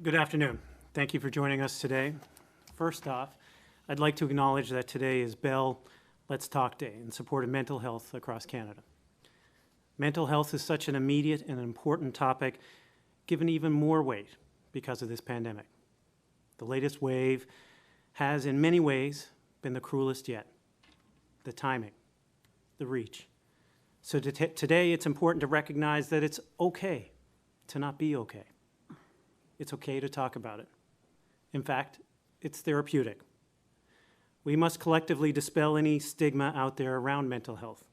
Good afternoon. Thank you for joining us today. First off, I'd like to acknowledge that today is Bell Let's Talk Day in support of mental health across Canada. Mental health is such an immediate and important topic, given even more weight because of this pandemic. The latest wave has, in many ways, been the cruelest yet. The timing, the reach. So today it's important to recognize that it's okay to not be okay. It's okay to talk about it. In fact, it's therapeutic. We must collectively dispel any stigma out there around mental health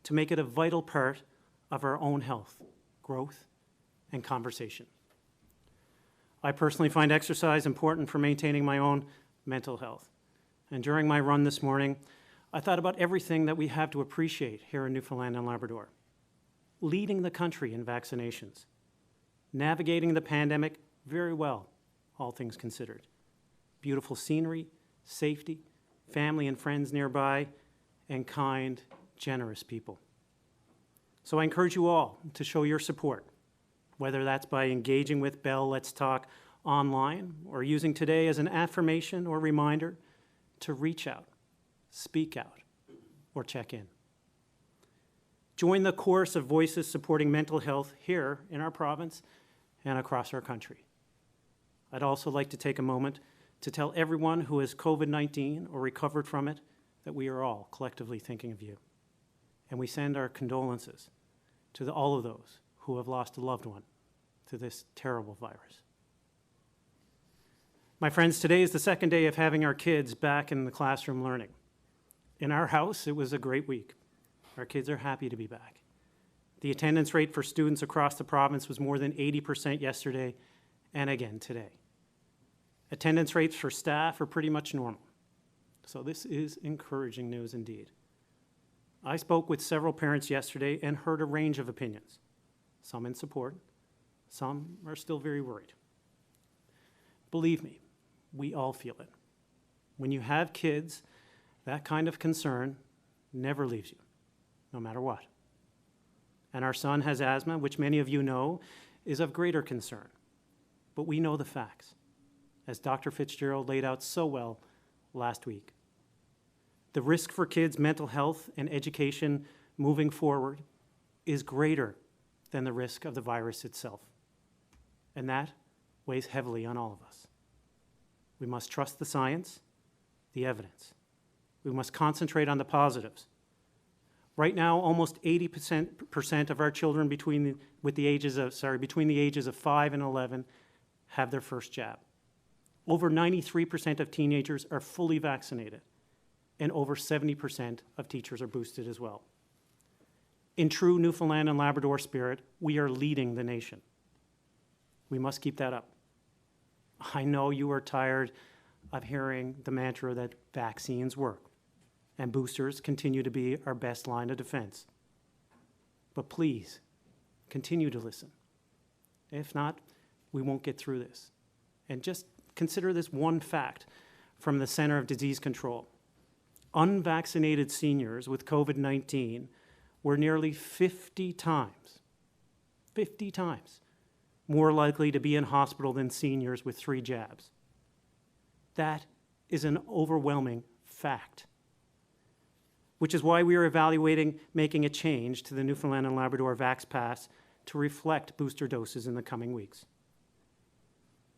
to make it a vital part of our own health, growth, and conversation. I personally find exercise important for maintaining my own mental health. And during my run this morning, I thought about everything that we have to appreciate here in Newfoundland and Labrador. Leading the country in vaccinations. Navigating the pandemic very well, all things considered. Beautiful scenery, safety, family and friends nearby, and kind, generous people. So I encourage you all to show your support, whether that's by engaging with Bell Let's Talk online or using today as an affirmation or reminder to reach out, speak out, or check in. Join the chorus of voices supporting mental health here in our province and across our country. I'd also like to take a moment to tell everyone who has COVID-19 or recovered from it that we are all collectively thinking of you. And we send our condolences to all of those who have lost a loved one to this terrible virus. My friends, today is the second day of having our kids back in the classroom learning. In our house, it was a great week. Our kids are happy to be back. The attendance rate for students across the province was more than 80% yesterday and again today. Attendance rates for staff are pretty much normal. So this is encouraging news indeed. I spoke with several parents yesterday and heard a range of opinions. Some in support, some are still very worried. Believe me, we all feel it. When you have kids, that kind of concern never leaves you, no matter what. And our son has asthma, which many of you know is of greater concern. But we know the facts, as Dr. Fitzgerald laid out so well last week. The risk for kids' mental health and education moving forward is greater than the risk of the virus itself. And that weighs heavily on all of us. We must trust the science, the evidence. We must concentrate on the positives. Right now, almost 80% of our children between the ages of 5 and 11 have their first jab. Over 93% of teenagers are fully vaccinated, and over 70% of teachers are boosted as well. In true Newfoundland and Labrador spirit, we are leading the nation. We must keep that up. I know you are tired of hearing the mantra that vaccines work, and boosters continue to be our best line of defense. But please, continue to listen. If not, we won't get through this. And just consider this one fact from the Centre of Disease Control. Unvaccinated seniors with COVID-19 were nearly 50 times more likely to be in hospital than seniors with 3 jabs. That is an overwhelming fact, which is why we are evaluating making a change to the Newfoundland and Labrador Vax Pass to reflect booster doses in the coming weeks.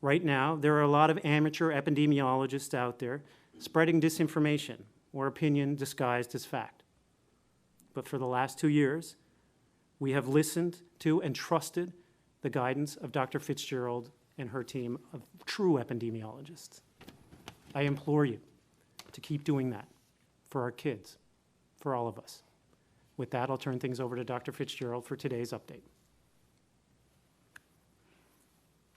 Right now, there are a lot of amateur epidemiologists out there spreading disinformation or opinion disguised as fact. But for the last 2 years, we have listened to and trusted the guidance of Dr. Fitzgerald and her team of true epidemiologists. I implore you to keep doing that for our kids, for all of us. With that, I'll turn things over to Dr. Fitzgerald for today's update.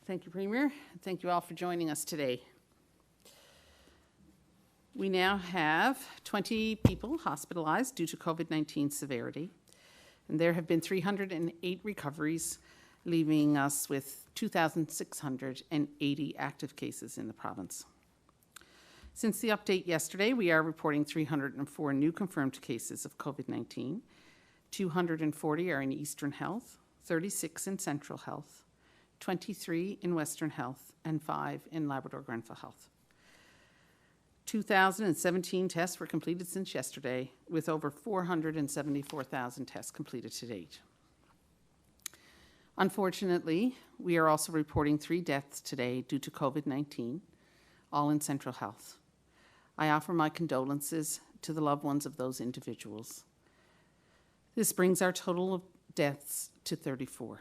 Thank you, Premier. Thank you all for joining us today. We now have 20 people hospitalized due to COVID-19 severity, and there have been 308 recoveries, leaving us with 2,680 active cases in the province. Since the update yesterday, we are reporting 304 new confirmed cases of COVID-19. 240 are in Eastern Health, 36 in Central Health, 23 in Western Health, and 5 in Labrador Granville Health. 2,017 tests were completed since yesterday, with over 474,000 tests completed to date. Unfortunately, we are also reporting 3 deaths today due to COVID-19, all in Central Health. I offer my condolences to the loved ones of those individuals. This brings our total of deaths to 34.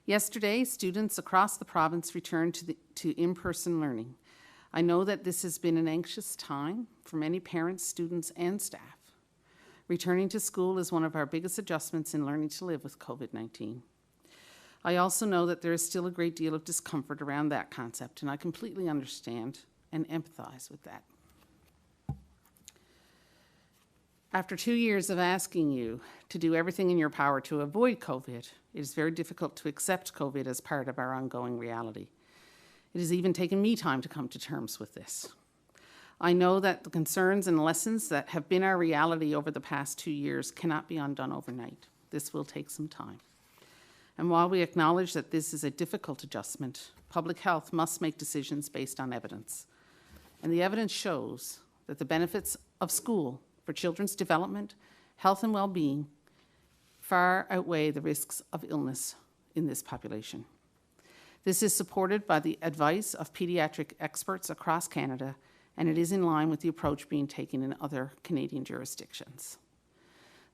Yesterday, students across the province returned to in-person learning. I know that this has been an anxious time for many parents, students, and staff. Returning to school is one of our biggest adjustments in learning to live with COVID-19. I also know that there is still a great deal of discomfort around that concept, and I completely understand and empathize with that. After 2 years of asking you to do everything in your power to avoid COVID, it is very difficult to accept COVID as part of our ongoing reality. It has even taken me time to come to terms with this. I know that the concerns and lessons that have been our reality over the past 2 years cannot be undone overnight. This will take some time. And while we acknowledge that this is a difficult adjustment, public health must make decisions based on evidence. And the evidence shows that the benefits of school for children's development, health and well-being far outweigh the risks of illness in this population. This is supported by the advice of pediatric experts across Canada, and it is in line with the approach being taken in other Canadian jurisdictions.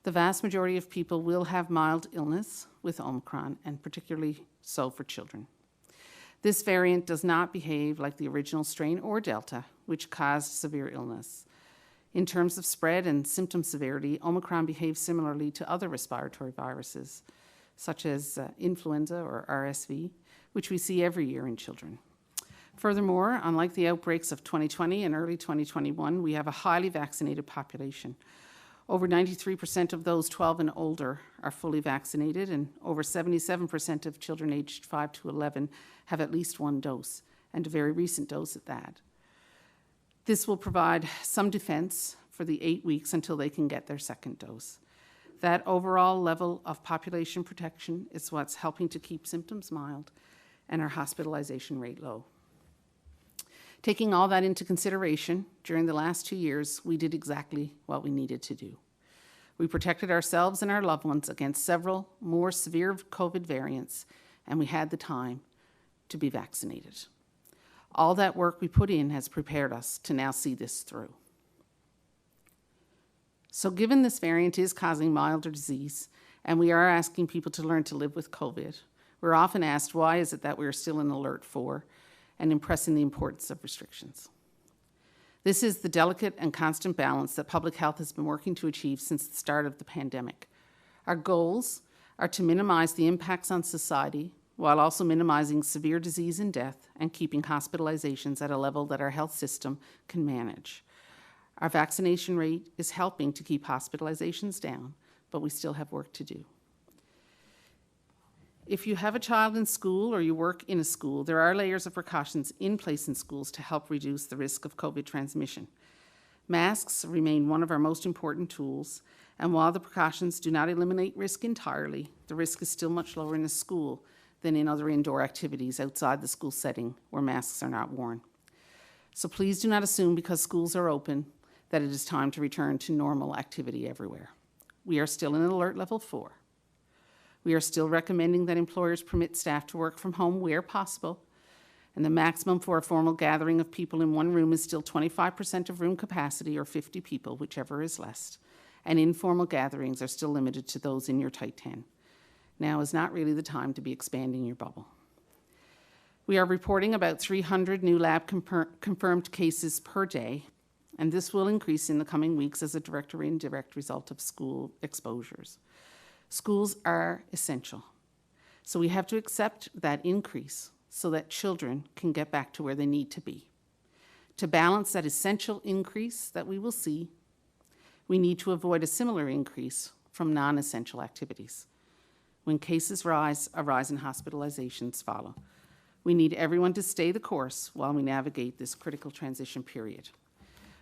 The vast majority of people will have mild illness with Omicron, and particularly so for children. This variant does not behave like the original strain or Delta, which caused severe illness. In terms of spread and symptom severity, Omicron behaves similarly to other respiratory viruses, such as influenza or RSV, which we see every year in children. Furthermore, unlike the outbreaks of 2020 and early 2021, we have a highly vaccinated population. Over 93% of those 12 and older are fully vaccinated, and over 77% of children aged 5 to 11 have at least 1 dose, and a very recent dose at that. This will provide some defense for the 8 weeks until they can get their second dose. That overall level of population protection is what's helping to keep symptoms mild and our hospitalization rate low. Taking all that into consideration, during the last 2 years, we did exactly what we needed to do. We protected ourselves and our loved ones against several more severe COVID variants, and we had the time to be vaccinated. All that work we put in has prepared us to now see this through. So given this variant is causing milder disease, and we are asking people to learn to live with COVID, we're often asked, why is it that we're still in alert for and impressing the importance of restrictions? This is the delicate and constant balance that public health has been working to achieve since the start of the pandemic. Our goals are to minimize the impacts on society while also minimizing severe disease and death and keeping hospitalizations at a level that our health system can manage. Our vaccination rate is helping to keep hospitalizations down, but we still have work to do. If you have a child in school or you work in a school, there are layers of precautions in place in schools to help reduce the risk of COVID transmission. Masks remain one of our most important tools, and while the precautions do not eliminate risk entirely, the risk is still much lower in a school than in other indoor activities outside the school setting where masks are not worn. So please do not assume because schools are open that it is time to return to normal activity everywhere. We are still in alert level 4. We are still recommending that employers permit staff to work from home where possible, and the maximum for a formal gathering of people in one room is still 25% of room capacity or 50 people, whichever is less, and informal gatherings are still limited to those in your tight 10. Now is not really the time to be expanding your bubble. We are reporting about 300 new lab confirmed cases per day, and this will increase in the coming weeks as a direct or indirect result of school exposures. Schools are essential, so we have to accept that increase so that children can get back to where they need to be. To balance that essential increase that we will see, we need to avoid a similar increase from non-essential activities. When cases rise, a rise in hospitalizations follow. We need everyone to stay the course while we navigate this critical transition period.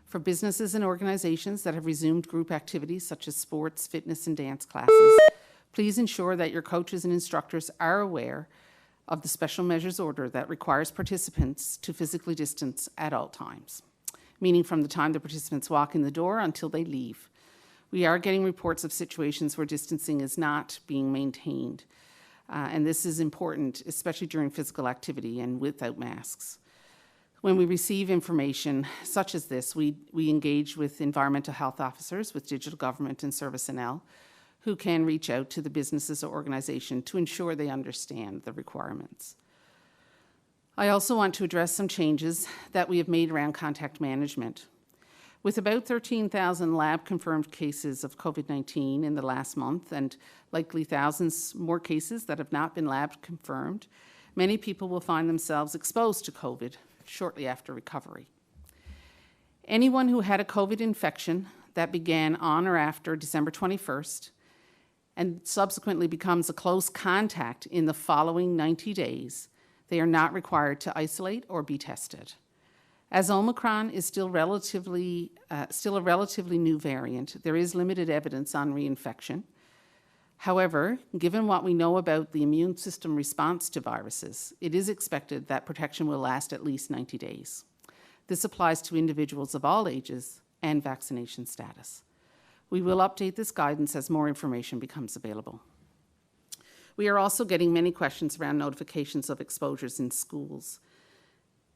For businesses and organizations that have resumed group activities such as sports, fitness, and dance classes, Please ensure that your coaches and instructors are aware of the special measures order that requires participants to physically distance at all times, meaning from the time the participants walk in the door until they leave. We are getting reports of situations where distancing is not being maintained, and this is important, especially during physical activity and without masks. When we receive information such as this, we engage with environmental health officers, with digital government and ServiceNL, who can reach out to the businesses or organization to ensure they understand the requirements. I also want to address some changes that we have made around contact management. With about 13,000 lab-confirmed cases of COVID-19 in the last month, and likely thousands more cases that have not been lab-confirmed, many people will find themselves exposed to COVID shortly after recovery. Anyone who had a COVID infection that began on or after December 21st and subsequently becomes a close contact in the following 90 days, they are not required to isolate or be tested. As Omicron is still a relatively new variant, there is limited evidence on reinfection. However, given what we know about the immune system response to viruses, it is expected that protection will last at least 90 days. This applies to individuals of all ages and vaccination status. We will update this guidance as more information becomes available. We are also getting many questions around notifications of exposures in schools.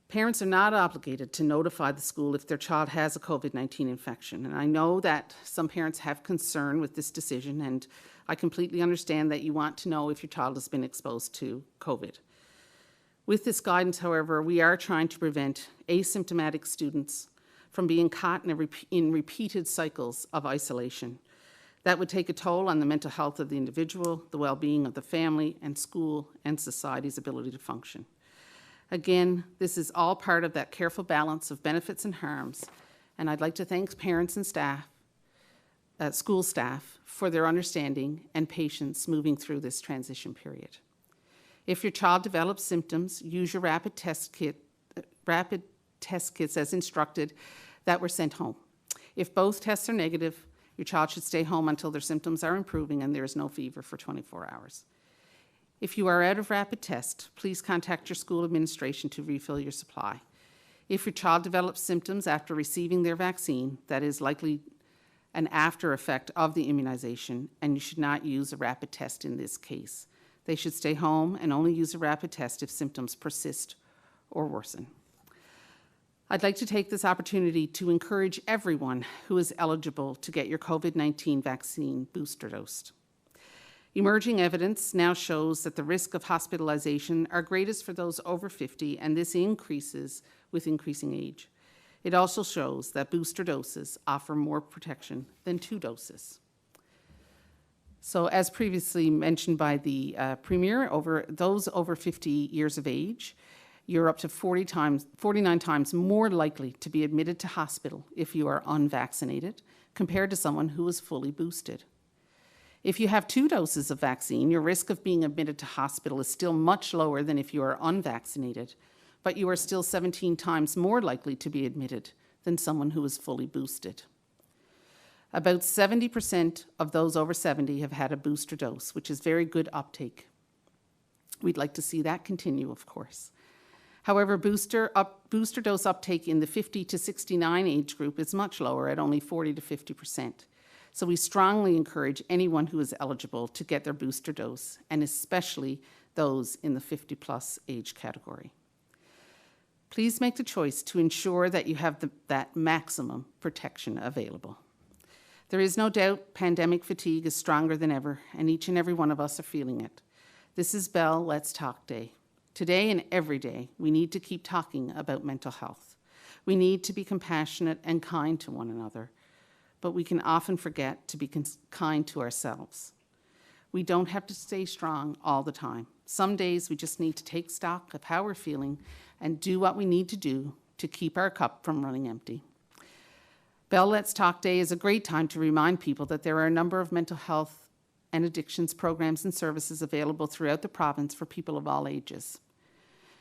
Parents are not obligated to notify the school if their child has a COVID-19 infection, and I know that some parents have concern with this decision, and I completely understand that you want to know if your child has been exposed to COVID. With this guidance, however, we are trying to prevent asymptomatic students from being caught in repeated cycles of isolation. That would take a toll on the mental health of the individual, the well-being of the family, and school and society's ability to function. Again, this is all part of that careful balance of benefits and harms, and I'd like to thank parents and staff, school staff, for their understanding and patience moving through this transition period. If your child develops symptoms, use your rapid test kits as instructed that were sent home. If both tests are negative, your child should stay home until their symptoms are improving and there is no fever for 24 hours. If you are out of rapid test, please contact your school administration to refill your supply. If your child develops symptoms after receiving their vaccine, that is likely an after effect of the immunization, and you should not use a rapid test in this case. They should stay home and only use a rapid test if symptoms persist or worsen. I'd like to take this opportunity to encourage everyone who is eligible to get your COVID-19 vaccine booster dose. Emerging evidence now shows that the risk of hospitalization are greatest for those over 50, and this increases with increasing age. It also shows that booster doses offer more protection than 2 doses. So as previously mentioned by the Premier, those over 50 years of age, you're up to 49 times more likely to be admitted to hospital if you are unvaccinated compared to someone who is fully boosted. If you have 2 doses of vaccine, your risk of being admitted to hospital is still much lower than if you are unvaccinated, but you are still 17 times more likely to be admitted than someone who is fully boosted. About 70% of those over 70 have had a booster dose, which is very good uptake. We'd like to see that continue, of course. However, booster dose uptake in the 50 to 69 age group is much lower at only 40 to 50%. So we strongly encourage anyone who is eligible to get their booster dose, and especially those in the 50-plus age category. Please make the choice to ensure that you have that maximum protection available. There is no doubt pandemic fatigue is stronger than ever, and each and every one of us are feeling it. This is Bell Let's Talk Day. Today and every day, we need to keep talking about mental health. We need to be compassionate and kind to one another, but we can often forget to be kind to ourselves. We don't have to stay strong all the time. Some days we just need to take stock of how we're feeling and do what we need to do to keep our cup from running empty. Bell Let's Talk Day is a great time to remind people that there are a number of mental health and addictions programs and services available throughout the province for people of all ages.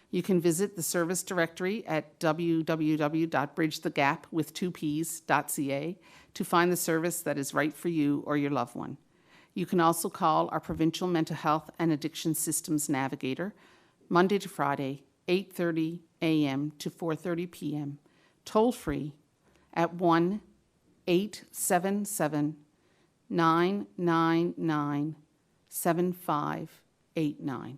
You can visit the service directory at www.bridgethegapwith2ps.ca to find the service that is right for you or your loved one. You can also call our Provincial Mental Health and Addiction Systems Navigator, Monday to Friday, 8:30 a.m. to 4:30 p.m., toll-free at 1-877-999-7589.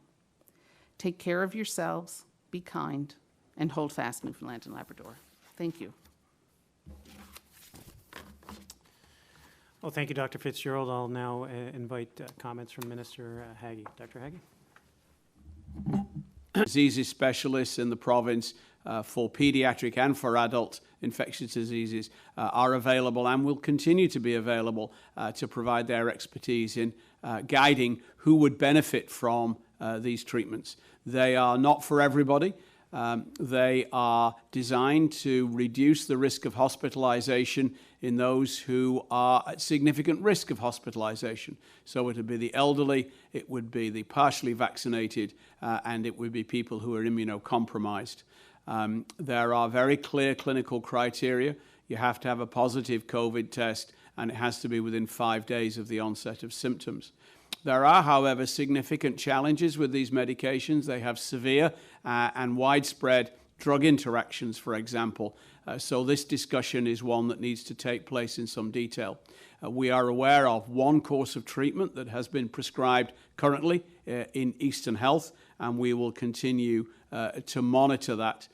Take care of yourselves, be kind, and hold fast, Newfoundland and Labrador. Thank you. Well, thank you, Dr. Fitzgerald. I'll now invite comments from Minister Haggie. Dr. Haggie? Diseases specialists in the province for pediatric and for adult infectious diseases are available and will continue to be available to provide their expertise in guiding who would benefit from these treatments. They are not for everybody. They are designed to reduce the risk of hospitalization in those who are at significant risk of hospitalization. So it would be the elderly, it would be the partially vaccinated, and it would be people who are immunocompromised. There are very clear clinical criteria. You have to have a positive COVID test, and it has to be within 5 days of the onset of symptoms. There are, however, significant challenges with these medications. They have severe and widespread drug interactions, for example. So this discussion is one that needs to take place in some detail. We are aware of one course of treatment that has been prescribed currently in Eastern Health, and we will continue to monitor that.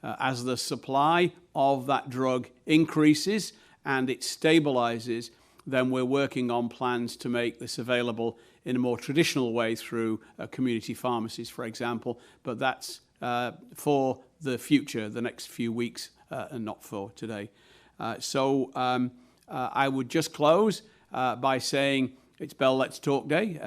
As the supply of that drug increases and it stabilizes, then we're working on plans to make this available in a more traditional way through community pharmacies, for example. But that's for the future, the next few weeks, and not for today. So I would just close by saying it's Bell Let's Talk Day.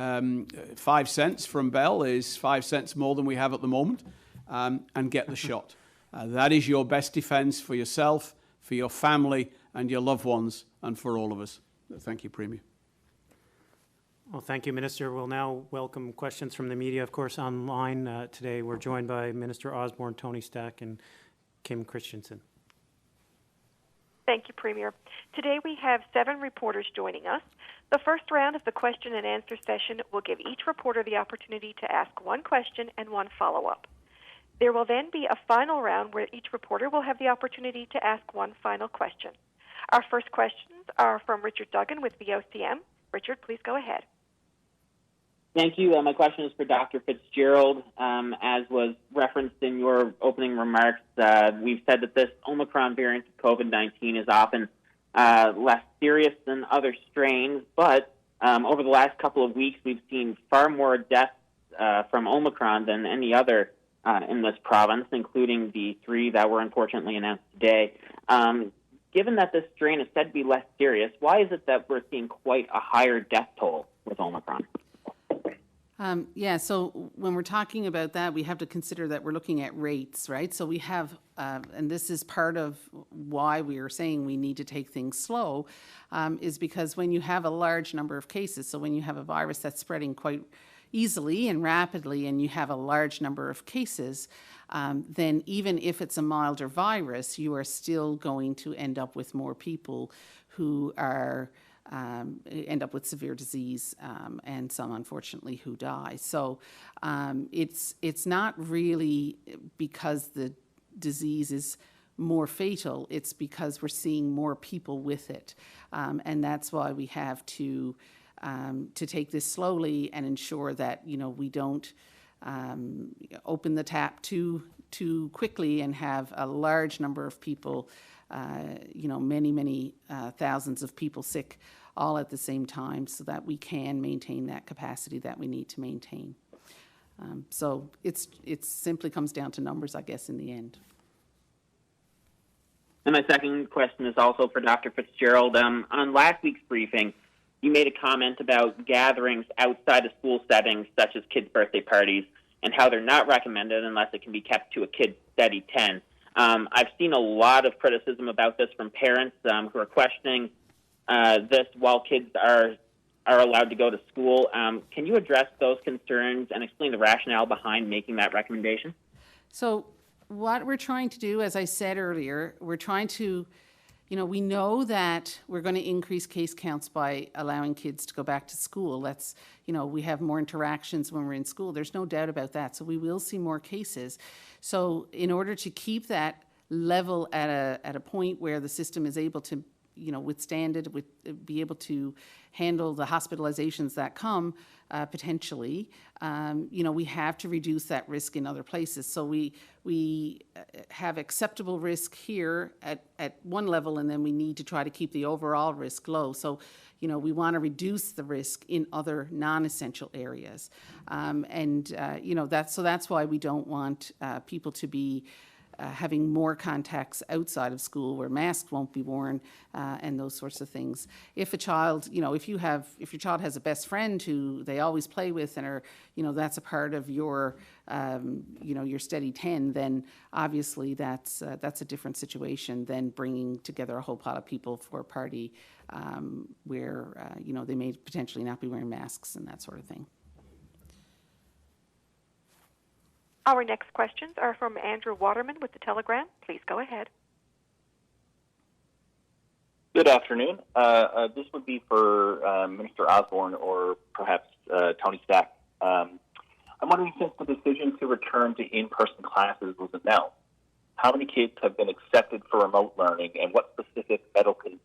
5 cents from Bell is 5 cents more than we have at the moment, and get the shot. That is your best defense for yourself, for your family, and your loved ones, and for all of us. Thank you, Premier. Well, thank you, Minister. We'll now welcome questions from the media. Of course, online today, we're joined by Minister Osborne, Tony Stack, and Kim Christensen. Thank you, Premier. Today we have 7 reporters joining us. The first round of the question and answer session will give each reporter the opportunity to ask one question and one follow-up. There will then be a final round where each reporter will have the opportunity to ask one final question. Our first questions are from Richard Duggan with VOCM. Richard, please go ahead. Thank you. My question is for Dr. Fitzgerald. As was referenced in your opening remarks, we've said that this Omicron variant of COVID-19 is often less serious than other strains, but over the last couple of weeks, we've seen far more deaths from Omicron than any other in this province, including the 3 that were unfortunately announced today. Given that this strain is said to be less serious, why is it that we're seeing quite a higher death toll with Omicron? So when we're talking about that, we have to consider that we're looking at rates, right? So we have, and this is part of why we are saying we need to take things slow, is because when you have a large number of cases, so when you have a virus that's spreading quite easily and rapidly and you have a large number of cases, then even if it's a milder virus, you are still going to end up with more people who are end up with severe disease, and some unfortunately who die. So it's not really because the disease is more fatal, it's because we're seeing more people with it. And that's why we have to take this slowly and ensure that, we don't open the tap too quickly and have a large number of people, many thousands of people sick all at the same time, so that we can maintain that capacity that we need to maintain. So it simply comes down to numbers, I guess, in the end. And my second question is also for Dr. Fitzgerald. On last week's briefing, you made a comment about gatherings outside of school settings, such as kids' birthday parties, and how they're not recommended unless it can be kept to a kid's steady 10. I've seen a lot of criticism about this from parents who are questioning this while kids are allowed to go to school. Can you address those concerns and explain the rationale behind making that recommendation? So what we're trying to do, as I said earlier, we're trying to You know, we know that we're going to increase case counts by allowing kids to go back to school. That's, you know, we have more interactions when we're in school. There's no doubt about that. So we will see more cases. So in order to keep that level at a point where the system is able to, you know, withstand it, be able to handle the hospitalizations that come potentially, you know, we have to reduce that risk in other places. So we have acceptable risk here at one level, and then we need to try to keep the overall risk low. So, you know, we want to reduce the risk in other non-essential areas. You know, that's why we don't want people to be having more contacts outside of school where masks won't be worn and those sorts of things. If a child, you know, if your child has a best friend who they always play with and are, you know, that's a part of your, you know, your steady 10, then obviously that's a different situation than bringing together a whole pot of people for a party where, you know, they may potentially not be wearing masks and that sort of thing. Our next questions are from Andrew Waterman with the Telegram. Please go ahead. Good afternoon. This would be for Minister Osborne or perhaps Tony Stack. I'm wondering, since the decision to return to in-person classes was announced, how many kids have been accepted for remote learning, and what specific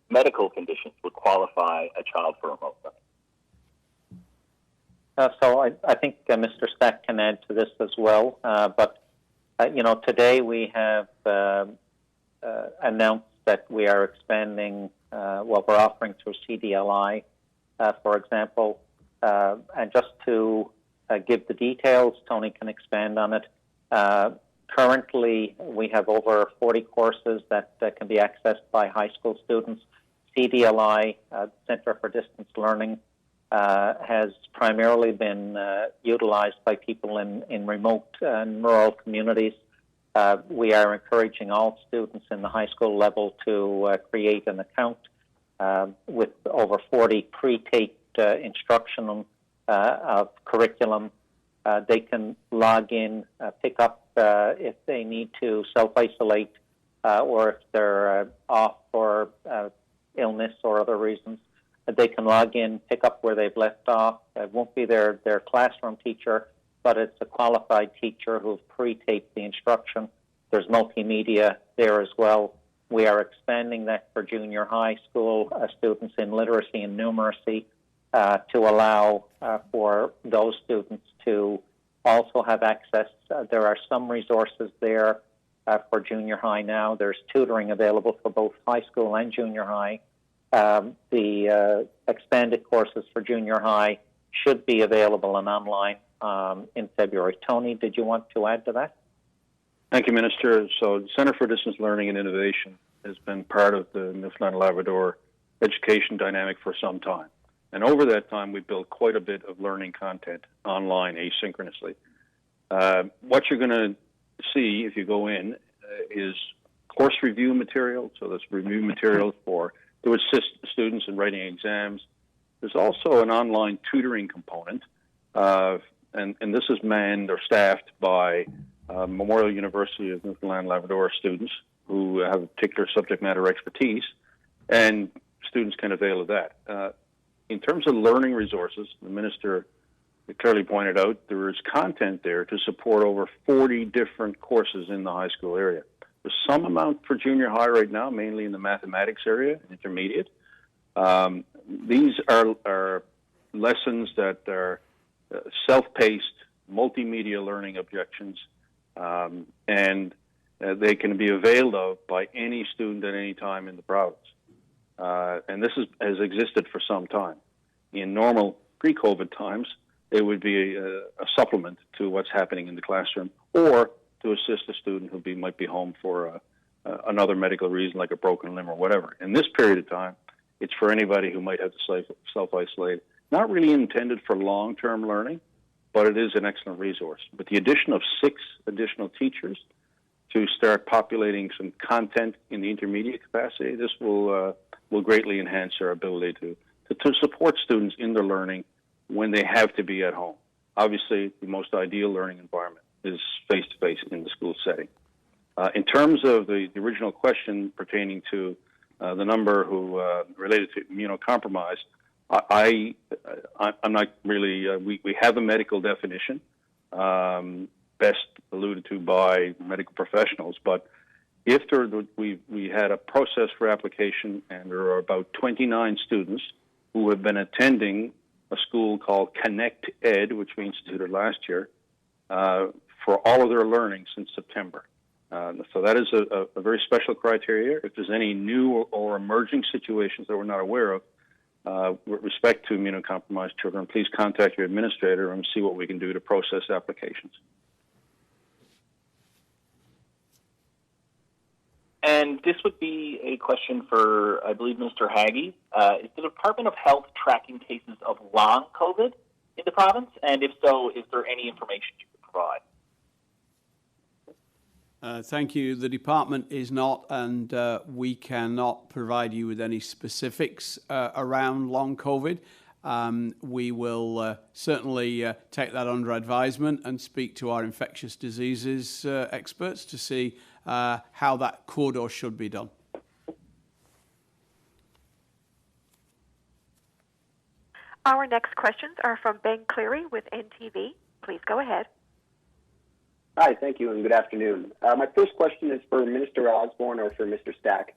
medical conditions would qualify a child for remote learning? So I think Mr. Stack can add to this as well. But you know, today we have announced that we are expanding what we're offering through CDLI, for example. And just to give the details, Tony can expand on it. Currently, we have over 40 courses that can be accessed by high school students. CDLI, Center for Distance Learning, has primarily been utilized by people in remote and rural communities. We are encouraging all students in the high school level to create an account with over 40 pre-taped instruction of curriculum. They can log in, pick up if they need to self-isolate or if they're off for illness or other reasons. They can log in, pick up where they've left off. It won't be their classroom teacher, but it's a qualified teacher who's pre-taped the instruction. There's multimedia there as well. We are expanding that for junior high school students in literacy and numeracy to allow for those students to also have access. There are some resources there for junior high now. There's tutoring available for both high school and junior high. The expanded courses for junior high should be available and online in February. Tony, did you want to add to that? Thank you, Minister. So the Center for Distance Learning and Innovation has been part of the Newfoundland Labrador education dynamic for some time. And over that time, we built quite a bit of learning content online asynchronously. What you're going to see if you go in is course review material. So that's review materials to assist students in writing exams. There's also an online tutoring component, and this is manned or staffed by Memorial University of Newfoundland Labrador students who have a particular subject matter expertise, and students can avail of that. In terms of learning resources, the Minister clearly pointed out there is content there to support over 40 different courses in the high school area. There's some amount for junior high right now, mainly in the mathematics area, intermediate. These are lessons that are self-paced, multimedia learning objections, and they can be availed of by any student at any time in the province. And this has existed for some time. In normal pre-COVID times, it would be a supplement to what's happening in the classroom, or to assist a student who might be home for another medical reason, like a broken limb or whatever. In this period of time, it's for anybody who might have to self-isolate. Not really intended for long-term learning, but it is an excellent resource. With the addition of 6 additional teachers to start populating some content in the intermediate capacity, this will greatly enhance our ability to support students in their learning when they have to be at home. Obviously, the most ideal learning environment is face-to-face in the school setting. In terms of the original question pertaining to the number who related to immunocompromised, I'm not really, we have a medical definition, best alluded to by medical professionals, but if we had a process for application and there are about 29 students who have been attending a school called Connect Ed, which we instituted last year, for all of their learning since September. So that is a very special criteria. If there's any new or emerging situations that we're not aware of, with respect to immunocompromised children, please contact your administrator and see what we can do to process applications. And this would be a question for, I believe, Mr. Haggie. Is the Department of Health tracking cases of long COVID in the province? And if so, is there any information you could provide? Thank you. The department is not, and we cannot provide you with any specifics around long COVID. We will certainly take that under advisement and speak to our infectious diseases experts to see how that could or should be done. Our next questions are from Ben Cleary with NTV. Please go ahead. Hi, thank you, and good afternoon. My first question is for Minister Osborne or for Mr. Stack.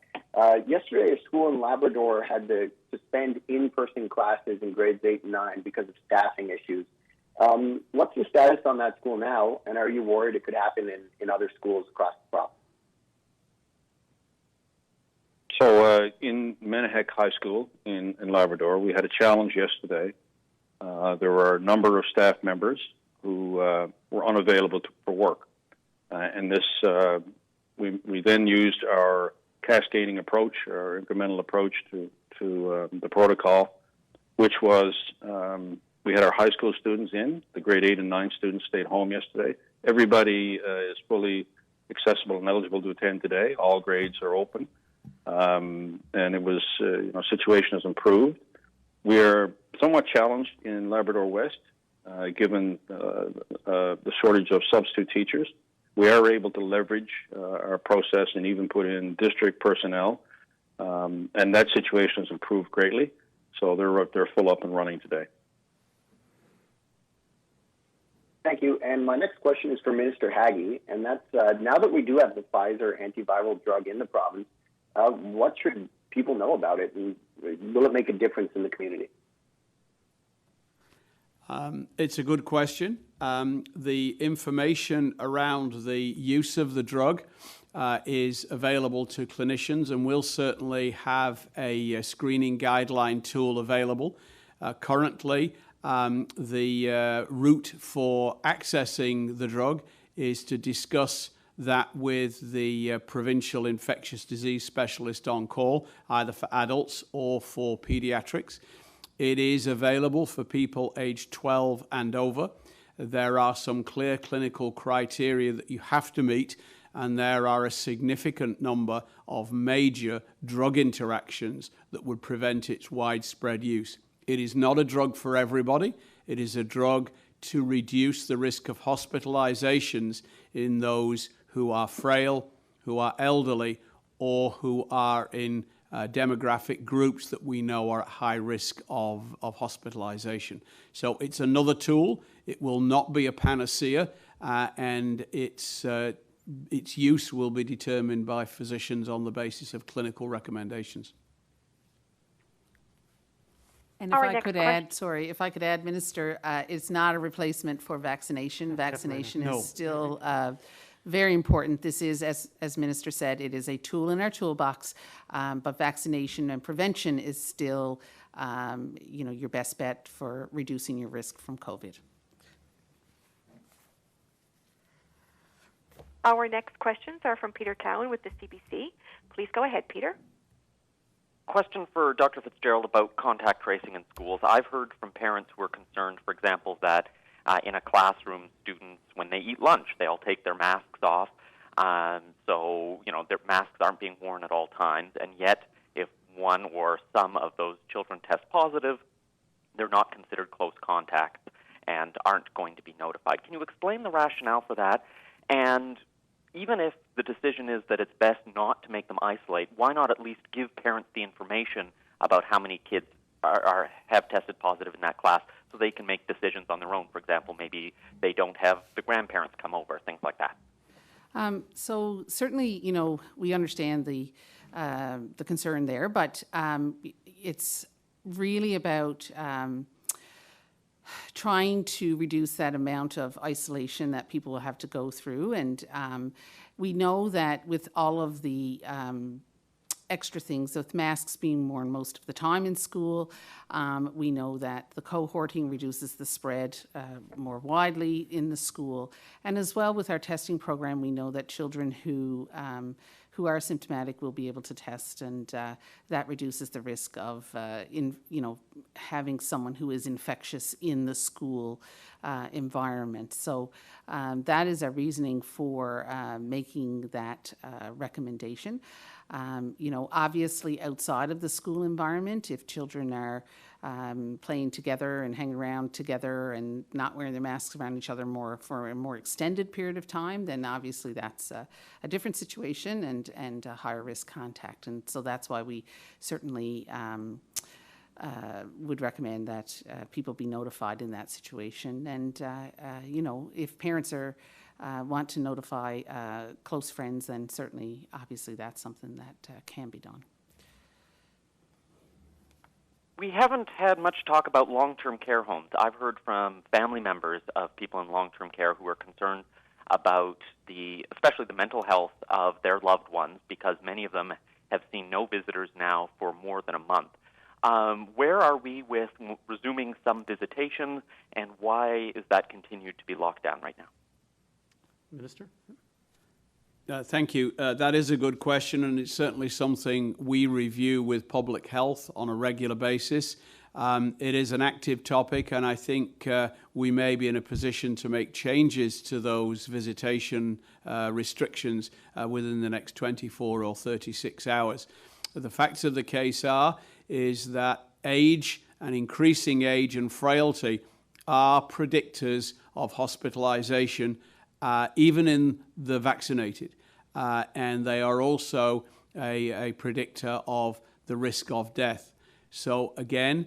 Yesterday, a school in Labrador had to suspend in-person classes in grades 8 and 9 because of staffing issues. What's the status on that school now, and are you worried it could happen in other schools across the province? So in Menahek High School in Labrador, we had a challenge yesterday. There were a number of staff members who were unavailable for work. And this, we then used our cascading approach, our incremental approach to the protocol, which was we had our high school students in, the grade 8 and 9 students stayed home yesterday. Everybody is fully accessible and eligible to attend today. All grades are open. And it was, situation has improved. We are somewhat challenged in Labrador West, given the shortage of substitute teachers. We are able to leverage our process and even put in district personnel, and that situation has improved greatly. So they're full up and running today. Thank you. And my next question is for Minister Haggie, and that's now that we do have the Pfizer antiviral drug in the province, what should people know about it, and will it make a difference in the community? It's a good question. The information around the use of the drug is available to clinicians, and we'll certainly have a screening guideline tool available. Currently, the route for accessing the drug is to discuss that with the provincial infectious disease specialist on call, either for adults or for pediatrics. It is available for people aged 12 and over. There are some clear clinical criteria that you have to meet, and there are a significant number of major drug interactions that would prevent its widespread use. It is not a drug for everybody. It is a drug to reduce the risk of hospitalizations in those who are frail, who are elderly, or who are in demographic groups that we know are at high risk of hospitalization. So it's another tool. It will not be a panacea, and its use will be determined by physicians on the basis of clinical recommendations. And if I could add, Minister, it's not a replacement for vaccination. Vaccination is still very important. This is, as Minister said, it is a tool in our toolbox, but vaccination and prevention is still, your best bet for reducing your risk from COVID. Our next questions are from Peter Cowan with the CBC. Please go ahead, Peter. Question for Dr. Fitzgerald about contact tracing in schools. I've heard from parents who are concerned, for example, that in a classroom, students, when they eat lunch, they all take their masks off. So, their masks aren't being worn at all times. And yet, if one or some of those children test positive, they're not considered close contacts and aren't going to be notified. Can you explain the rationale for that? And, even if the decision is that it's best not to make them isolate, why not at least give parents the information about how many kids have tested positive in that class so they can make decisions on their own? For example, maybe they don't have the grandparents come over, things like that. So certainly, we understand the concern there, but it's really about trying to reduce that amount of isolation that people will have to go through. And we know that with all of the extra things, with masks being worn most of the time in school, we know that the cohorting reduces the spread more widely in the school. And as well with our testing program, we know that children who are symptomatic will be able to test, and that reduces the risk of having someone who is infectious in the school environment. So that is our reasoning for making that recommendation. Obviously outside of the school environment, if children are playing together and hanging around together and not wearing their masks around each other for a more extended period of time, then obviously that's a different situation and a higher risk contact. And so that's why we certainly would recommend that people be notified in that situation. And, if parents want to notify close friends, then certainly, obviously, that's something that can be done. We haven't had much talk about long-term care homes. I've heard from family members of people in long-term care who are concerned about especially the mental health of their loved ones, because many of them have seen no visitors now for more than a month. Where are we with resuming some visitations, and why is that continued to be locked down right now? Minister? Thank you. That is a good question, and it's certainly something we review with public health on a regular basis. It is an active topic, and I think we may be in a position to make changes to those visitation restrictions within the next 24 or 36 hours. The facts of the case is that age and increasing age and frailty are predictors of hospitalization, even in the vaccinated. And they are also a predictor of the risk of death. So again,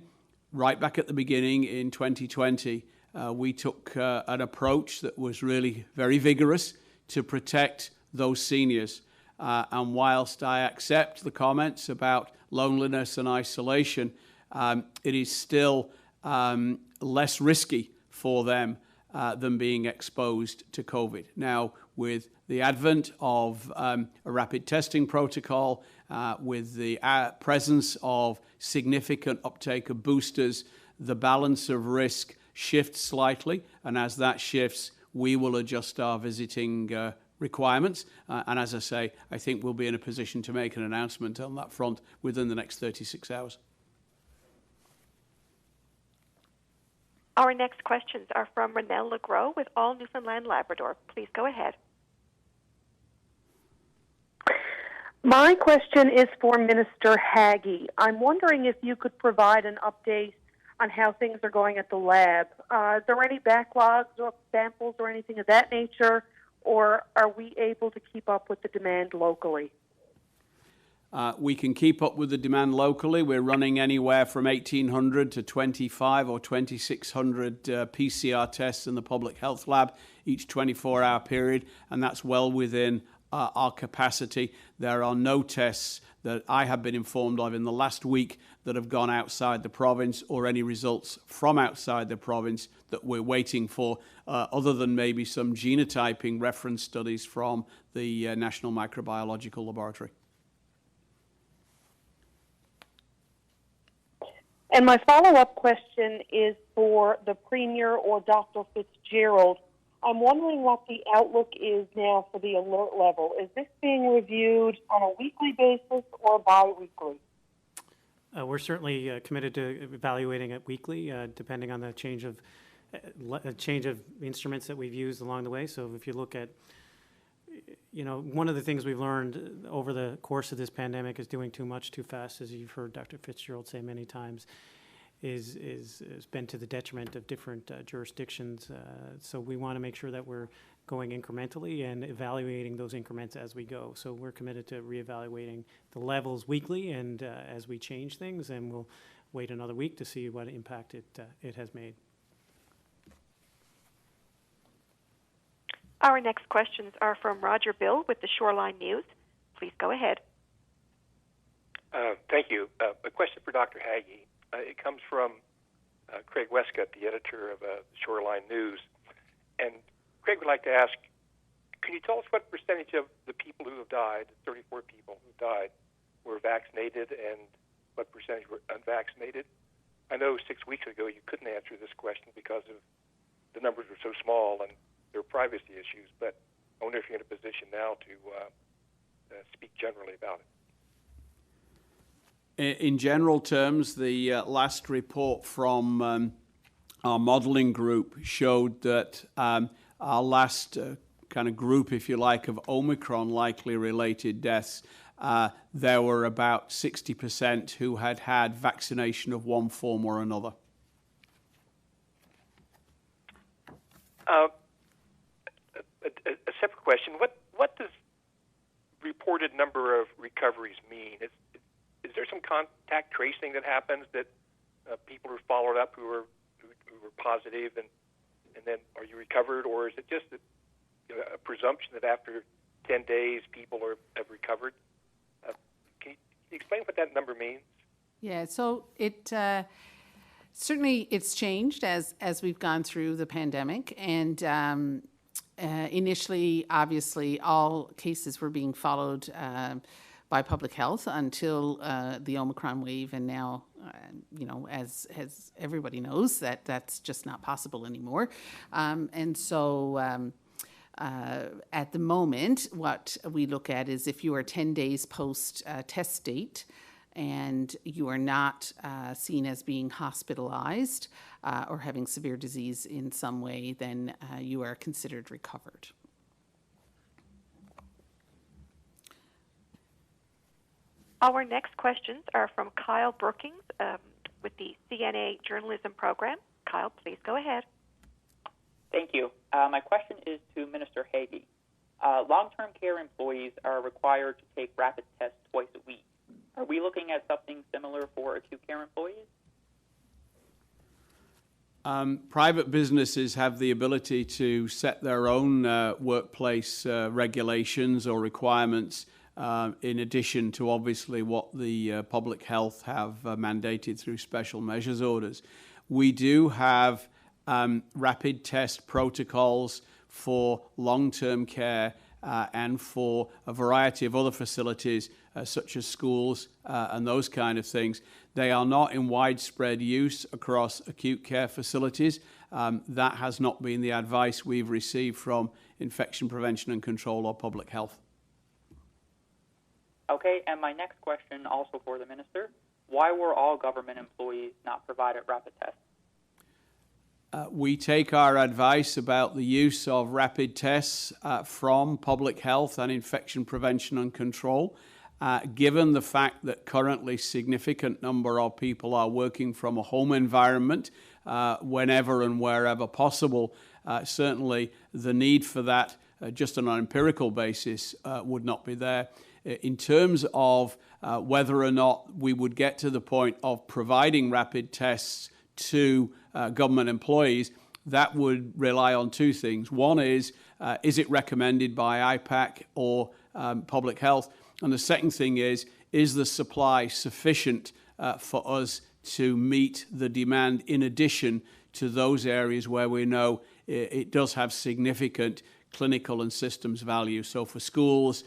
right back at the beginning in 2020, we took an approach that was really very vigorous to protect those seniors. And whilst I accept the comments about loneliness and isolation, it is still less risky for them than being exposed to COVID. Now, with the advent of a rapid testing protocol, with the presence of significant uptake of boosters, the balance of risk shifts slightly, and as that shifts, we will adjust our visiting requirements. And as I say, I think we'll be in a position to make an announcement on that front within the next 36 hours. Our next questions are from Renelle Legros with All Newfoundland Labrador. Please go ahead. My question is for Minister Haggie. I'm wondering if you could provide an update on how things are going at the lab. Is there any backlogs or samples or anything of that nature, or are we able to keep up with the demand locally? We can keep up with the demand locally. We're running anywhere from 1,800 to 25 or 2,600 PCR tests in the public health lab each 24-hour period, and that's well within our capacity. There are no tests that I have been informed of in the last week that have gone outside the province, or any results from outside the province that we're waiting for, other than maybe some genotyping reference studies from the National Microbiological Laboratory. And my follow-up question is for the Premier or Dr. Fitzgerald. I'm wondering what the outlook is now for the alert level. Is this being reviewed on a weekly basis or bi-weekly? We're certainly committed to evaluating it weekly, depending on the change of instruments that we've used along the way. So if you look at, one of the things we've learned over the course of this pandemic is doing too much too fast, as you've heard Dr. Fitzgerald say many times, is been to the detriment of different jurisdictions. So we want to make sure that we're going incrementally and evaluating those increments as we go. So we're committed to reevaluating the levels weekly and as we change things, and we'll wait another week to see what impact it has made. Our next questions are from Roger Bill with the Shoreline News. Please go ahead. Thank you. A question for Dr. Haggie. It comes from Craig Westcott, the editor of Shoreline News. And Craig would like to ask, can you tell us what percentage of the people who have died, 34 people who died, were vaccinated and what percentage were unvaccinated? I know 6 weeks ago you couldn't answer this question because of the numbers were so small and there are privacy issues, but I wonder if you're in a position now to speak generally about it. In general terms, the last report from our modeling group showed that our last kind of group, if you like, of Omicron likely related deaths, there were about 60% who had had vaccination of one form or another. A separate question: what does reported number of recoveries mean? Is there some contact tracing that happens that people are followed up who were positive and then are you recovered, or is it just a presumption that after 10 days people have recovered? Can you explain what that number means? Yeah, so it certainly it's changed as we've gone through the pandemic, and initially, obviously, all cases were being followed by public health until the Omicron wave, and now, as everybody knows, that's just not possible anymore. And so at the moment, what we look at is if you are 10 days post test date and you are not seen as being hospitalized or having severe disease in some way, then you are considered recovered. Our next questions are from Kyle Brookings with the CNA Journalism Program. Kyle, please go ahead. Thank you. My question is to Minister Haggie. Long-term care employees are required to take rapid tests twice a week. Are we looking at something similar for acute care employees? Private businesses have the ability to set their own workplace regulations or requirements in addition to obviously what the public health have mandated through special measures orders. We do have rapid test protocols for long-term care and for a variety of other facilities such as schools and those kind of things. They are not in widespread use across acute care facilities. That has not been the advice we've received from Infection Prevention and Control or Public Health. Okay, and my next question, also for the Minister, why were all government employees not provided rapid tests? We take our advice about the use of rapid tests from Public Health and Infection Prevention and Control. Given the fact that currently significant number of people are working from a home environment whenever and wherever possible, certainly the need for that just on an empirical basis would not be there. In terms of whether or not we would get to the point of providing rapid tests to government employees, that would rely on two things. One is it recommended by IPAC or Public Health? And the second thing is the supply sufficient for us to meet the demand in addition to those areas where we know it does have significant clinical and systems value? So for schools,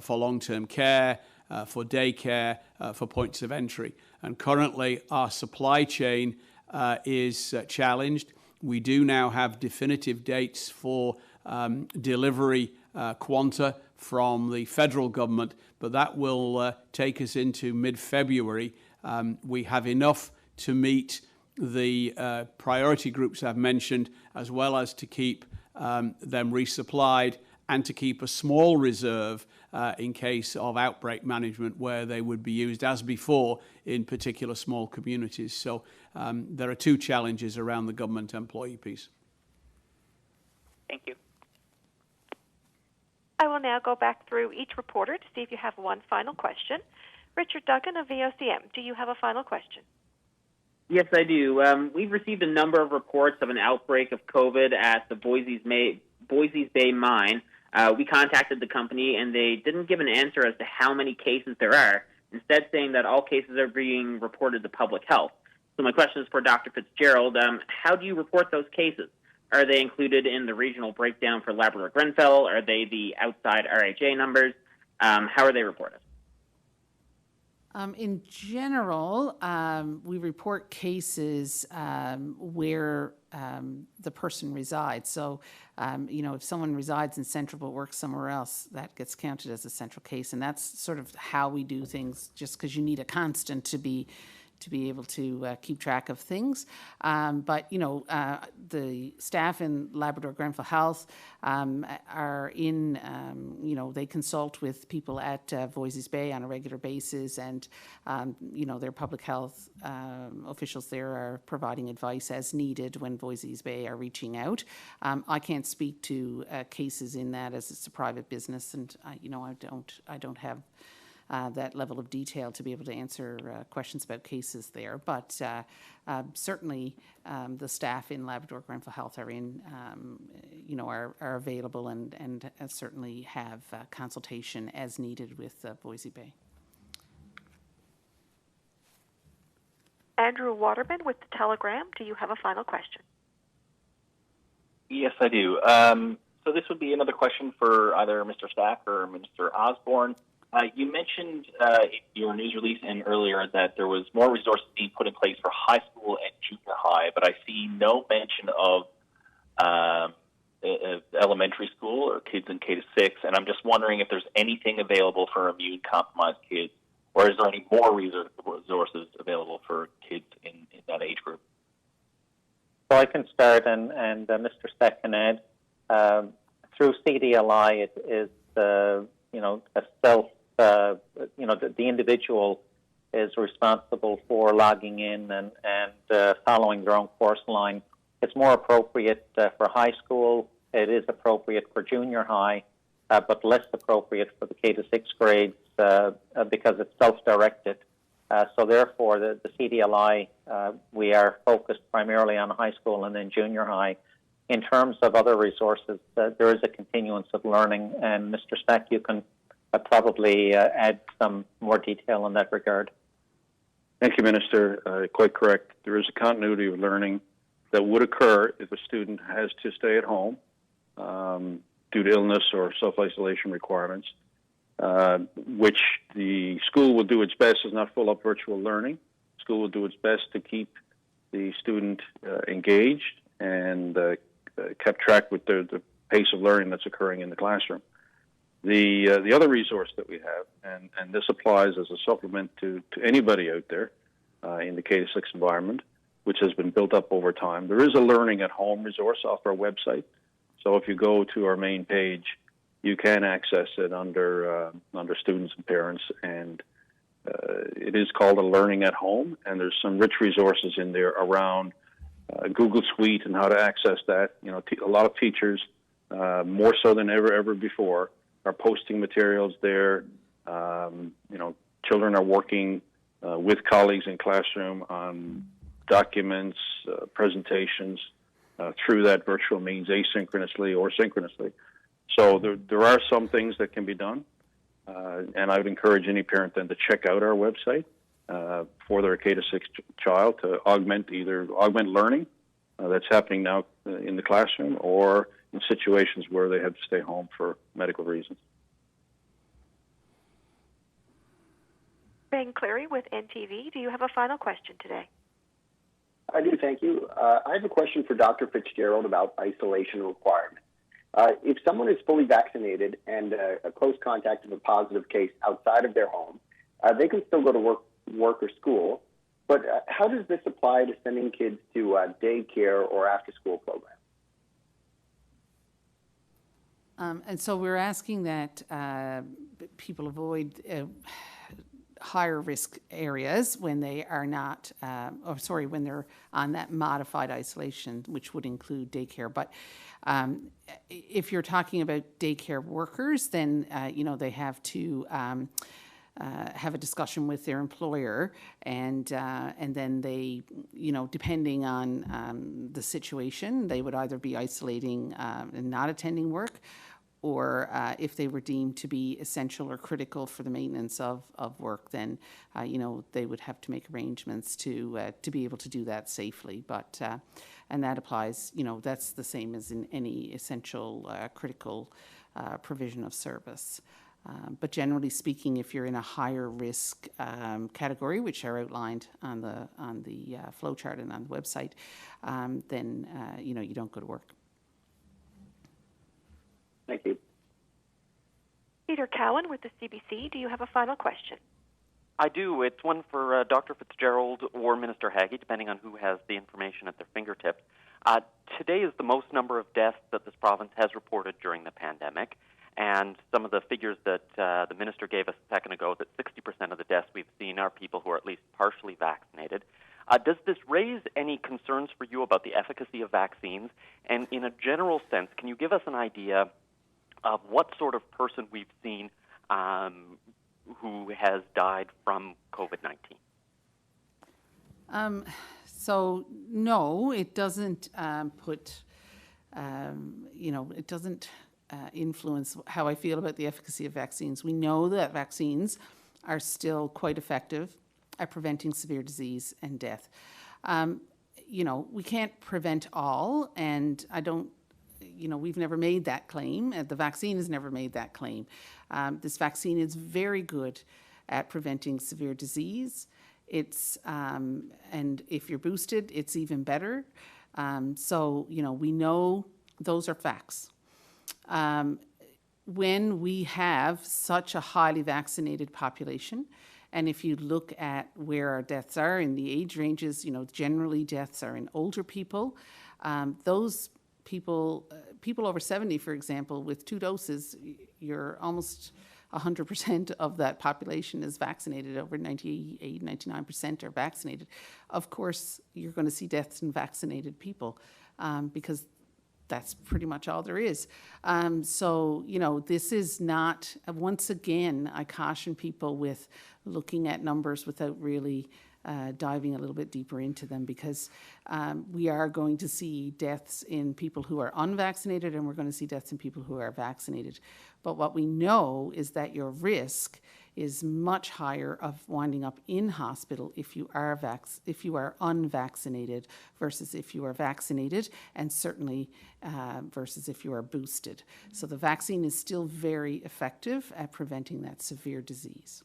for long-term care, for daycare, for points of entry. And currently our supply chain is challenged. We do now have definitive dates for delivery quanta from the federal government, but that will take us into mid-February. We have enough to meet the priority groups I've mentioned, as well as to keep them resupplied and to keep a small reserve in case of outbreak management where they would be used as before in particular small communities. So there are two challenges around the government employee piece. Thank you. I will now go back through each reporter to see if you have one final question. Richard Duggan of VOCM, do you have a final question? Yes, I do. We've received a number of reports of an outbreak of COVID at the Boise's Bay mine. We contacted the company, and they didn't give an answer as to how many cases there are, instead saying that all cases are being reported to public health. So my question is for Dr. Fitzgerald. How do you report those cases? Are they included in the regional breakdown for Labrador Granville? Are they the outside RHA numbers? How are they reported? In general, we report cases where the person resides. So, if someone resides in Central but works somewhere else, that gets counted as a central case. And that's sort of how we do things, just because you need a constant to be able to keep track of things. But the staff in Labrador Granville Health are in, they consult with people at Voisey's Bay on a regular basis, and, their public health officials there are providing advice as needed when Voisey's Bay are reaching out. I can't speak to cases in that, as it's a private business, and, I don't have that level of detail to be able to answer questions about cases there. But certainly the staff in Labrador Granville Health are in, are available and certainly have consultation as needed with Voisey Bay. Andrew Waterman with the Telegram, do you have a final question? Yes, I do. So this would be another question for either Mr. Stack or Minister Osborne. You mentioned in your news release and earlier that there was more resources being put in place for high school and junior high, but I see no mention of elementary school or kids in K-6, and I'm just wondering if there's anything available for immune-compromised kids, or is there any more resources available for kids in that age group? So I can start, and Mr. Stack can add. Through CDLI, it is a self. The individual is responsible for logging in and following their own course line. It's more appropriate for high school. It is appropriate for junior high, but less appropriate for the K-6 grades because it's self-directed. So therefore, the CDLI, we are focused primarily on high school and then junior high. In terms of other resources, there is a continuance of learning, and Mr. Stack, you can probably add some more detail in that regard. Thank you, Minister. Quite correct. There is a continuity of learning that would occur if a student has to stay at home due to illness or self-isolation requirements, which the school will do its best is not full-up virtual learning. School will do its best to keep the student engaged and kept track with the pace of learning that's occurring in the classroom. The other resource that we have, and this applies as a supplement to anybody out there in the K-6 environment, which has been built up over time, there is a learning at home resource off our website. So if you go to our main page, you can access it under students and parents, and it is called a Learning at Home, and there's some rich resources in there around Google Suite and how to access that. A lot of teachers, more so than ever before, are posting materials there. Children are working with colleagues in classroom on documents, presentations through that virtual means, asynchronously or synchronously. So there are some things that can be done, and I would encourage any parent then to check out our website for their K-6 child to augment learning that's happening now in the classroom, or in situations where they have to stay home for medical reasons. Ben Cleary with NTV, do you have a final question today? I do, thank you. I have a question for Dr. Fitzgerald about isolation requirements. If someone is fully vaccinated and a close contact of a positive case outside of their home, they can still go to work or school. But how does this apply to sending kids to daycare or after-school programs? And so we're asking that people avoid higher risk areas when they are not, when they're on that modified isolation, which would include daycare. But if you're talking about daycare workers, then, they have to have a discussion with their employer, and then they, depending on the situation, they would either be isolating and not attending work, or if they were deemed to be essential or critical for the maintenance of work, then, they would have to make arrangements to be able to do that safely. But, and that applies, that's the same as in any essential, critical provision of service. But generally speaking, if you're in a higher risk category, which are outlined on the flow chart and on the website, then, you don't go to work. Thank you. Peter Cowan with the CBC, do you have a final question? I do. It's one for Dr. Fitzgerald or Minister Haggie, depending on who has the information at their fingertips. Today is the most number of deaths that this province has reported during the pandemic, and some of the figures that the minister gave us a second ago, that 60% of the deaths we've seen are people who are at least partially vaccinated. Does this raise any concerns for you about the efficacy of vaccines? And in a general sense, can you give us an idea of what sort of person we've seen who has died from COVID-19? So no, it doesn't it doesn't influence how I feel about the efficacy of vaccines. We know that vaccines are still quite effective at preventing severe disease and death. We can't prevent all, and I don't, we've never made that claim. The vaccine has never made that claim. This vaccine is very good at preventing severe disease. It's, and if you're boosted, it's even better. So, we know those are facts. When we have such a highly vaccinated population, and if you look at where our deaths are in the age ranges, generally deaths are in older people. Those people over 70, for example, with 2 doses, you're almost 100% of that population is vaccinated. Over 98, 99% are vaccinated. Of course, you're going to see deaths in vaccinated people because that's pretty much all there is. So, this is not, once again, I caution people with looking at numbers without really diving a little bit deeper into them, because we are going to see deaths in people who are unvaccinated, and we're going to see deaths in people who are vaccinated. But what we know is that your risk is much higher of winding up in hospital if you are unvaccinated versus if you are vaccinated, and certainly versus if you are boosted. So the vaccine is still very effective at preventing that severe disease.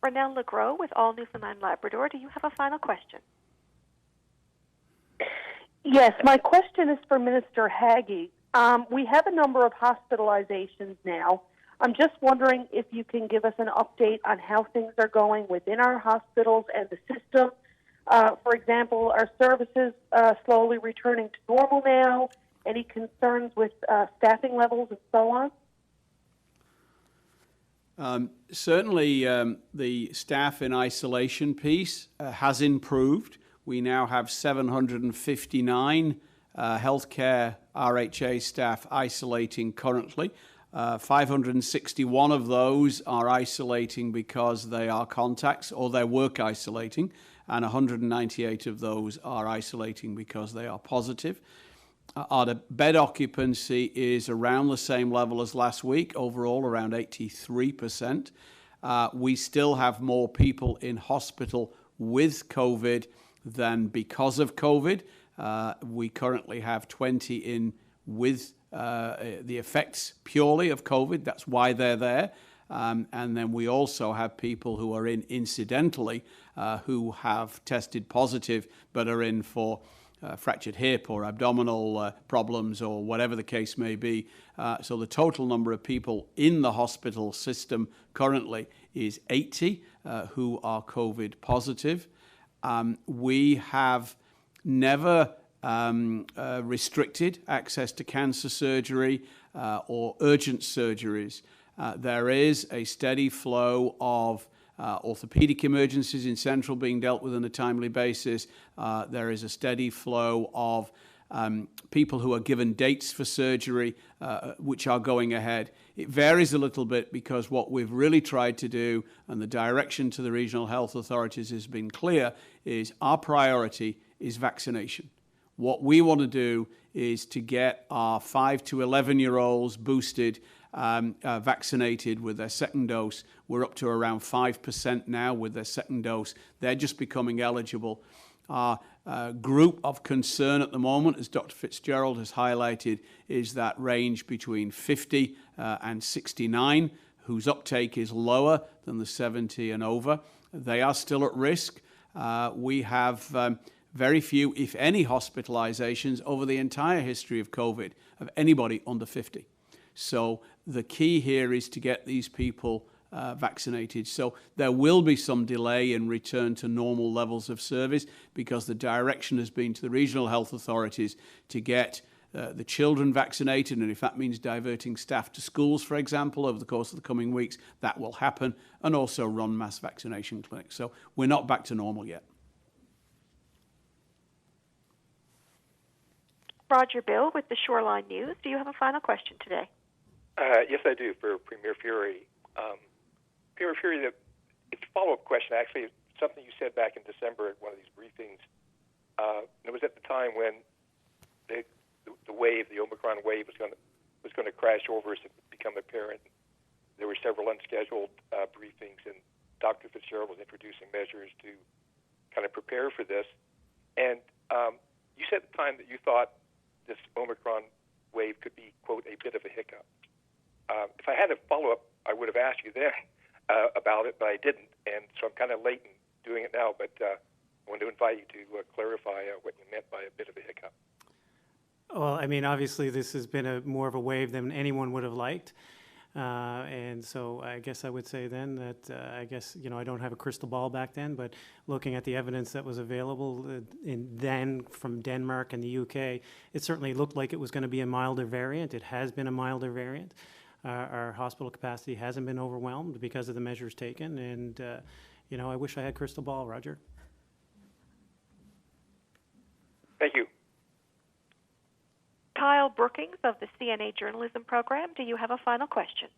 Rationale LeGros with All Newfoundland Labrador, do you have a final question? Yes, my question is for Minister Haggie. We have a number of hospitalizations now. I'm just wondering if you can give us an update on how things are going within our hospitals and the system. For example, are services slowly returning to normal now? Any concerns with staffing levels and so on? Certainly, the staff in isolation piece has improved. We now have 759 healthcare RHA staff isolating currently. 561 of those are isolating because they are contacts or they're work isolating, and 198 of those are isolating because they are positive. Our bed occupancy is around the same level as last week, overall around 83%. We still have more people in hospital with COVID than because of COVID. We currently have 20 in with the effects purely of COVID. That's why they're there. And then we also have people who are in incidentally who have tested positive but are in for fractured hip or abdominal problems or whatever the case may be. So the total number of people in the hospital system currently is 80 who are COVID positive. We have never restricted access to cancer surgery or urgent surgeries. There is a steady flow of orthopedic emergencies in Central being dealt with on a timely basis. There is a steady flow of people who are given dates for surgery, which are going ahead. It varies a little bit because what we've really tried to do, and the direction to the regional health authorities has been clear, is our priority is vaccination. What we want to do is to get our 5 to 11-year-olds boosted, vaccinated with their second dose. We're up to around 5% now with their second dose. They're just becoming eligible. Our group of concern at the moment, as Dr. Fitzgerald has highlighted, is that range between 50 and 69, whose uptake is lower than the 70 and over. They are still at risk. We have very few, if any, hospitalizations over the entire history of COVID of anybody under 50. So the key here is to get these people vaccinated. So there will be some delay in return to normal levels of service because the direction has been to the regional health authorities to get the children vaccinated, and if that means diverting staff to schools, for example, over the course of the coming weeks, that will happen, and also run mass vaccination clinics. So we're not back to normal yet. Roger Bill with the Shoreline News. Do you have a final question today? Yes, I do, for Premier Fury. Premier Fury, it's a follow-up question, actually. It's something you said back in December at one of these briefings. It was at the time when the wave, the Omicron wave, was going to crash over us and become apparent. There were several unscheduled briefings, and Dr. Fitzgerald was introducing measures to kind of prepare for this. And you said at the time that you thought this Omicron wave could be, quote, a bit of a hiccup. If I had a follow-up, I would have asked you then about it, but I didn't, and so I'm kind of late in doing it now, but I wanted to invite you to clarify what you meant by a bit of a hiccup. Well, I mean, obviously this has been more of a wave than anyone would have liked. And so I guess I would say then that I guess, I don't have a crystal ball back then, but looking at the evidence that was available then from Denmark and the UK, it certainly looked like it was going to be a milder variant. It has been a milder variant. Our hospital capacity hasn't been overwhelmed because of the measures taken. And, I wish I had crystal ball, Roger. Thank you. Kyle Brookings of the CNA Journalism Program. Do you have a final question?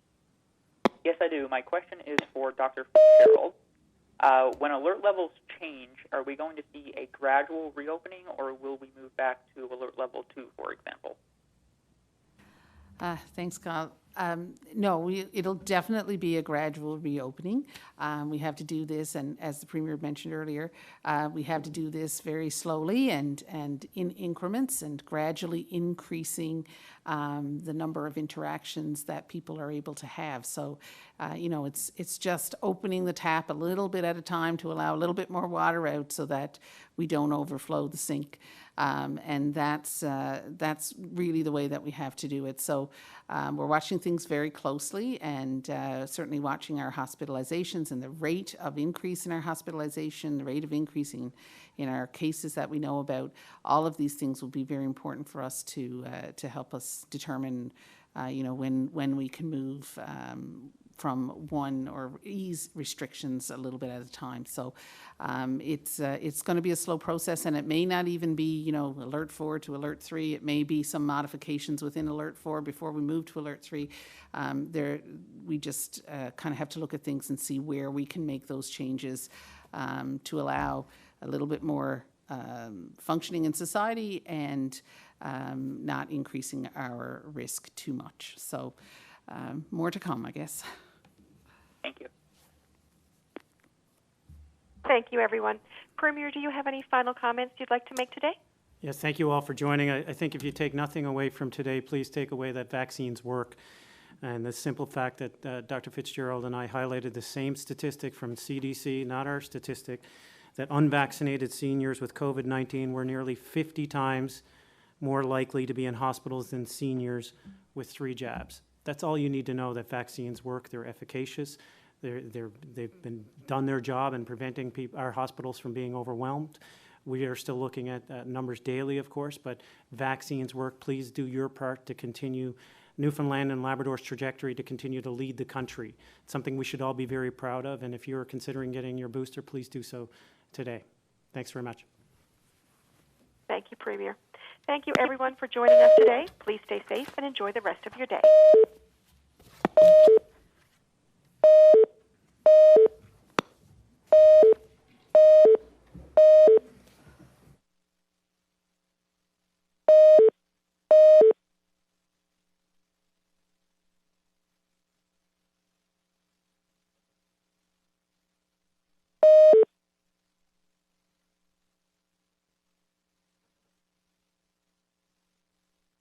Yes, I do. My question is for Dr. Fitzgerald. When alert levels change, are we going to see a gradual reopening, or will we move back to alert level 2, for example? Thanks, Kyle. No, it'll definitely be a gradual reopening. We have to do this, and as the Premier mentioned earlier, we have to do this very slowly and in increments, and gradually increasing the number of interactions that people are able to have. So, it's just opening the tap a little bit at a time to allow a little bit more water out so that we don't overflow the sink. And that's really the way that we have to do it. So we're watching things very closely, and certainly watching our hospitalizations and the rate of increase in our hospitalization, the rate of increasing in our cases that we know about. All of these things will be very important for us to help us determine, when we can move from one or ease restrictions a little bit at a time. So it's going to be a slow process, and it may not even be, alert 4 to alert 3. It may be some modifications within alert 4 before we move to alert 3. We just kind of have to look at things and see where we can make those changes to allow a little bit more functioning in society and not increasing our risk too much. So more to come, I guess. Thank you. Thank you, everyone. Premier, do you have any final comments you'd like to make today? Yes, thank you all for joining. I think if you take nothing away from today, please take away that vaccines work. And the simple fact that Dr. Fitzgerald and I highlighted the same statistic from CDC, not our statistic, that unvaccinated seniors with COVID-19 were nearly 50 times more likely to be in hospitals than seniors with 3 jabs. That's all you need to know, that vaccines work. They're efficacious. They've done their job in preventing our hospitals from being overwhelmed. We are still looking at numbers daily, of course, but vaccines work. Please do your part to continue Newfoundland and Labrador's trajectory to continue to lead the country. It's something we should all be very proud of, and if you're considering getting your booster, please do so today. Thanks very much. Thank you, Premier. Thank you, everyone, for joining us today. Please stay safe and enjoy the rest of your day.